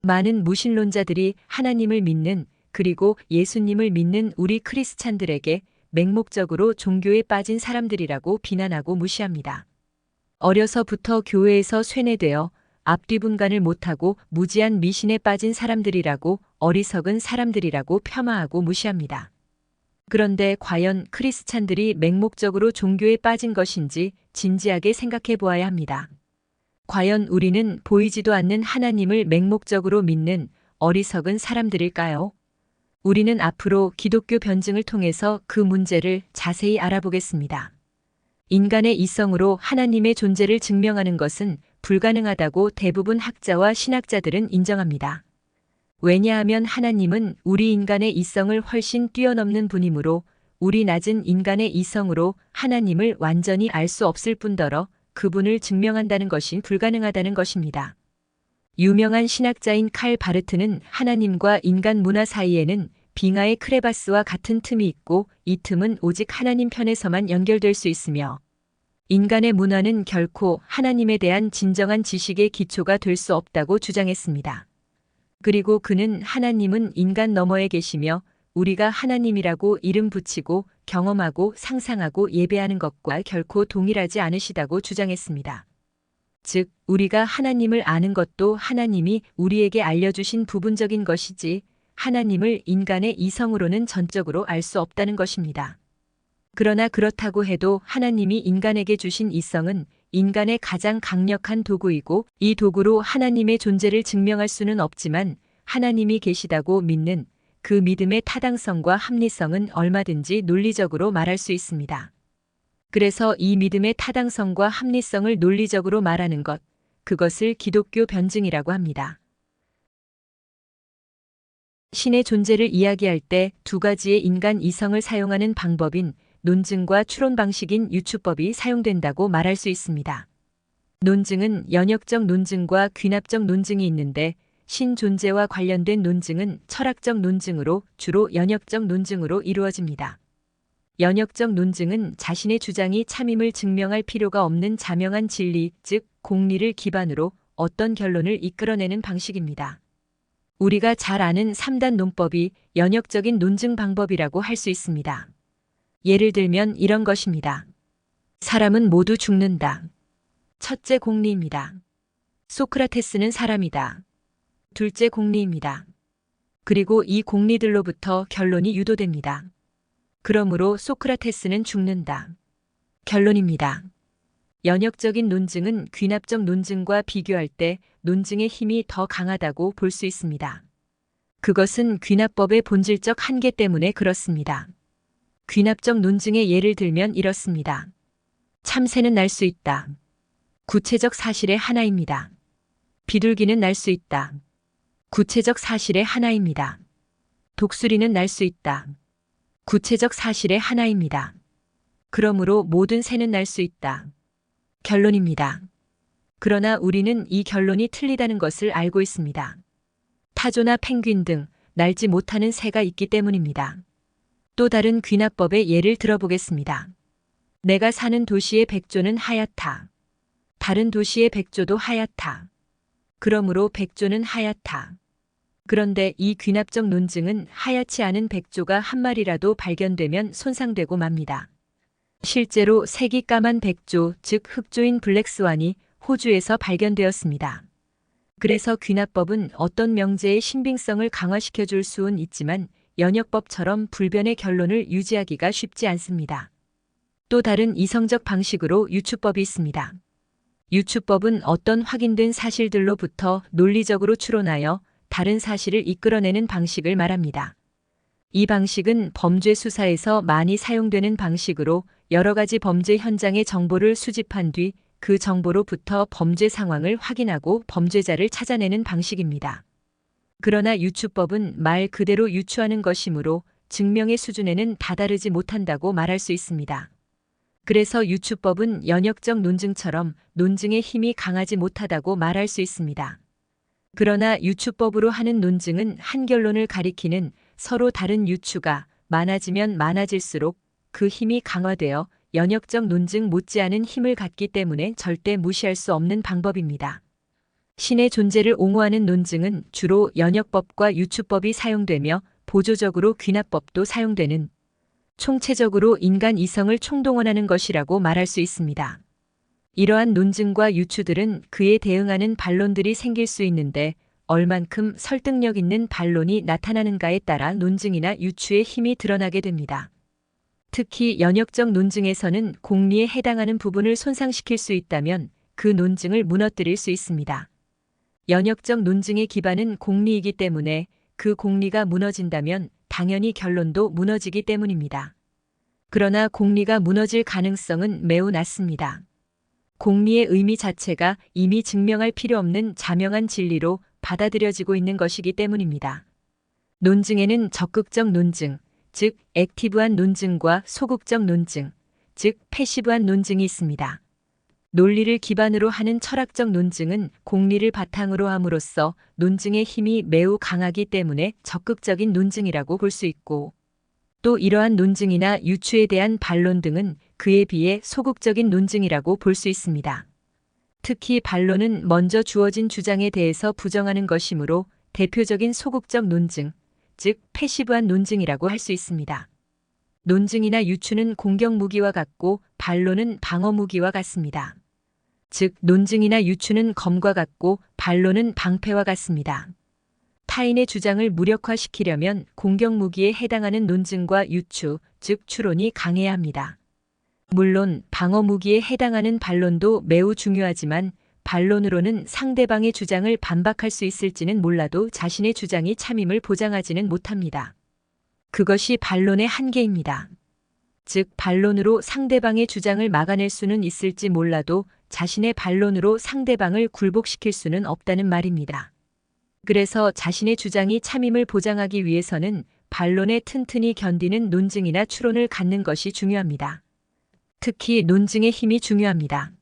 많은 무신론자들이 하나님을 믿는 그리고 예수님을 믿는 우리 크리스찬들에게 맹목적으로 종교에 빠진 사람들이라고 비난하고 무시합니다. 어려서부터 교회에서 쇠뇌되어 앞뒤분간을 못하고 무지한 미신에 빠진 사람들이라고 어리석은 사람들이라고 폄하하고 무시합니다. 그런데 과연 크리스찬들이 맹목적으로 종교에 빠진 것인지 진지하게 생각해 보아야 합니다. 과연 우리는 보이지도 않는 하나님을 맹목적으로 믿는 어리석은 사람들일까요? 우리는 앞으로 기독교 변증을 통해서 그 문제를 자세히 알아보겠습니다. 인간의 이성으로 하나님의 존재를 증명하는 것은 불가능하다고 대부분 학자와 신학자들은 인정합니다. 왜냐하면 하나님은 우리 인간의 이성을 훨씬 뛰어넘는 분이므로 우리 낮은 인간의 이성으로 하나님을 완전히 알 수 없을 뿐더러 그분을 증명한다는 것이 불가능하다는 것입니다. 유명한 신학자인 칼 바르트는 하나님과 인간 문화 사이에는 빙하의 크레바스와 같은 틈이 있고 이 틈은 오직 하나님 편에서만 연결될 수 있으며 인간의 문화는 결코 하나님에 대한 진정한 지식의 기초가 될 수 없다고 주장했습니다. 그리고 그는 하나님은 인간 너머에 계시며 우리가 하나님이라고 이름 붙이고 경험하고 상상하고 예배하는 것과 결코 동일하지 않으시다고 주장했습니다. 즉, 우리가 하나님을 아는 것도 하나님이 우리에게 알려주신 부분적인 것이지 하나님을 인간의 이성으로는 전적으로 알 수 없다는 것입니다. 그러나 그렇다고 해도 하나님이 인간에게 주신 이성은 인간의 가장 강력한 도구이고 이 도구로 하나님의 존재를 증명할 수는 없지만 하나님이 계시다고 믿는 그 믿음의 타당성과 합리성은 얼마든지 논리적으로 말할 수 있습니다. 그래서 이 믿음의 타당성과 합리성을 논리적으로 말하는 것, 그것을 기독교 변증이라고 합니다. 신의 존재를 이야기할 때 두 가지의 인간 이성을 사용하는 방법인 논증과 추론 방식인 유추법이 사용된다고 말할 수 있습니다. 논증은 연역적 논증과 귀납적 논증이 있는데 신 존재와 관련된 논증은 철학적 논증으로 주로 연역적 논증으로 이루어집니다. 연역적 논증은 자신의 주장이 참임을 증명할 필요가 없는 자명한 진리, 즉 공리를 기반으로 어떤 결론을 이끌어내는 방식입니다. 우리가 잘 아는 3단 논법이 연역적인 논증 방법이라고 할 수 있습니다. 예를 들면 이런 것입니다. 사람은 모두 죽는다. 첫째 공리입니다. 소크라테스는 사람이다. 둘째 공리입니다. 그리고 이 공리들로부터 결론이 유도됩니다. 그러므로 소크라테스는 죽는다. 결론입니다. 연역적인 논증은 귀납적 논증과 비교할 때 논증의 힘이 더 강하다고 볼 수 있습니다. 그것은 귀납법의 본질적 한계 때문에 그렇습니다. 귀납적 논증의 예를 들면 이렇습니다. 참새는 날 수 있다. 구체적 사실의 하나입니다. 비둘기는 날 수 있다. 구체적 사실의 하나입니다. 독수리는 날 수 있다. 구체적 사실의 하나입니다. 그러므로 모든 새는 날 수 있다. 결론입니다. 그러나 우리는 이 결론이 틀리다는 것을 알고 있습니다. 타조나 펭귄 등 날지 못하는 새가 있기 때문입니다. 또 다른 귀납법의 예를 들어보겠습니다. 내가 사는 도시의 백조는 하얗다. 다른 도시의 백조도 하얗다. 그러므로 백조는 하얗다. 그런데 이 귀납적 논증은 하얗지 않은 백조가 한 마리라도 발견되면 손상되고 맙니다. 실제로 색이 까만 백조, 즉 흑조인 블랙스완이 호주에서 발견되었습니다. 그래서 귀납법은 어떤 명제의 신빙성을 강화시켜 줄 수는 있지만 연역법처럼 불변의 결론을 유지하기가 쉽지 않습니다. 또 다른 이성적 방식으로 유추법이 있습니다. 유추법은 어떤 확인된 사실들로부터 논리적으로 추론하여 다른 사실을 이끌어내는 방식을 말합니다. 이 방식은 범죄 수사에서 많이 사용되는 방식으로 여러 가지 범죄 현장의 정보를 수집한 뒤 그 정보로부터 범죄 상황을 확인하고 범죄자를 찾아내는 방식입니다. 그러나 유추법은 말 그대로 유추하는 것이므로 증명의 수준에는 다다르지 못한다고 말할 수 있습니다. 그래서 유추법은 연역적 논증처럼 논증의 힘이 강하지 못하다고 말할 수 있습니다. 그러나 유추법으로 하는 논증은 한 결론을 가리키는 서로 다른 유추가 많아지면 많아질수록 그 힘이 강화되어 연역적 논증 못지않은 힘을 갖기 때문에 절대 무시할 수 없는 방법입니다. 신의 존재를 옹호하는 논증은 주로 연역법과 유추법이 사용되며 보조적으로 귀납법도 사용되는 총체적으로 인간 이성을 총동원하는 것이라고 말할 수 있습니다. 이러한 논증과 유추들은 그에 대응하는 반론들이 생길 수 있는데 얼만큼 설득력 있는 반론이 나타나는가에 따라 논증이나 유추의 힘이 드러나게 됩니다. 특히 연역적 논증에서는 공리에 해당하는 부분을 손상시킬 수 있다면 그 논증을 무너뜨릴 수 있습니다. 연역적 논증의 기반은 공리이기 때문에 그 공리가 무너진다면 당연히 결론도 무너지기 때문입니다. 그러나 공리가 무너질 가능성은 매우 낮습니다. 공리의 의미 자체가 이미 증명할 필요 없는 자명한 진리로 받아들여지고 있는 것이기 때문입니다. 논증에는 적극적 논증, 즉 액티브한 논증과 소극적 논증, 즉 패시브한 논증이 있습니다. 논리를 기반으로 하는 철학적 논증은 공리를 바탕으로 함으로써 논증의 힘이 매우 강하기 때문에 적극적인 논증이라고 볼 수 있고, 또 이러한 논증이나 유추에 대한 반론 등은 그에 비해 소극적인 논증이라고 볼 수 있습니다. 특히 반론은 먼저 주어진 주장에 대해서 부정하는 것이므로 대표적인 소극적 논증, 즉 패시브한 논증이라고 할 수 있습니다. 논증이나 유추는 공격 무기와 같고 반론은 방어 무기와 같습니다. 즉 논증이나 유추는 검과 같고 반론은 방패와 같습니다. 타인의 주장을 무력화시키려면 공격 무기에 해당하는 논증과 유추, 즉 추론이 강해야 합니다. 물론 방어 무기에 해당하는 반론도 매우 중요하지만 반론으로는 상대방의 주장을 반박할 수 있을지는 몰라도 자신의 주장이 참임을 보장하지는 못합니다. 그것이 반론의 한계입니다. 즉 반론으로 상대방의 주장을 막아낼 수는 있을지 몰라도 자신의 반론으로 상대방을 굴복시킬 수는 없다는 말입니다. 그래서 자신의 주장이 참임을 보장하기 위해서는 반론에 튼튼히 견디는 논증이나 추론을 갖는 것이 중요합니다. 특히 논증의 힘이 중요합니다.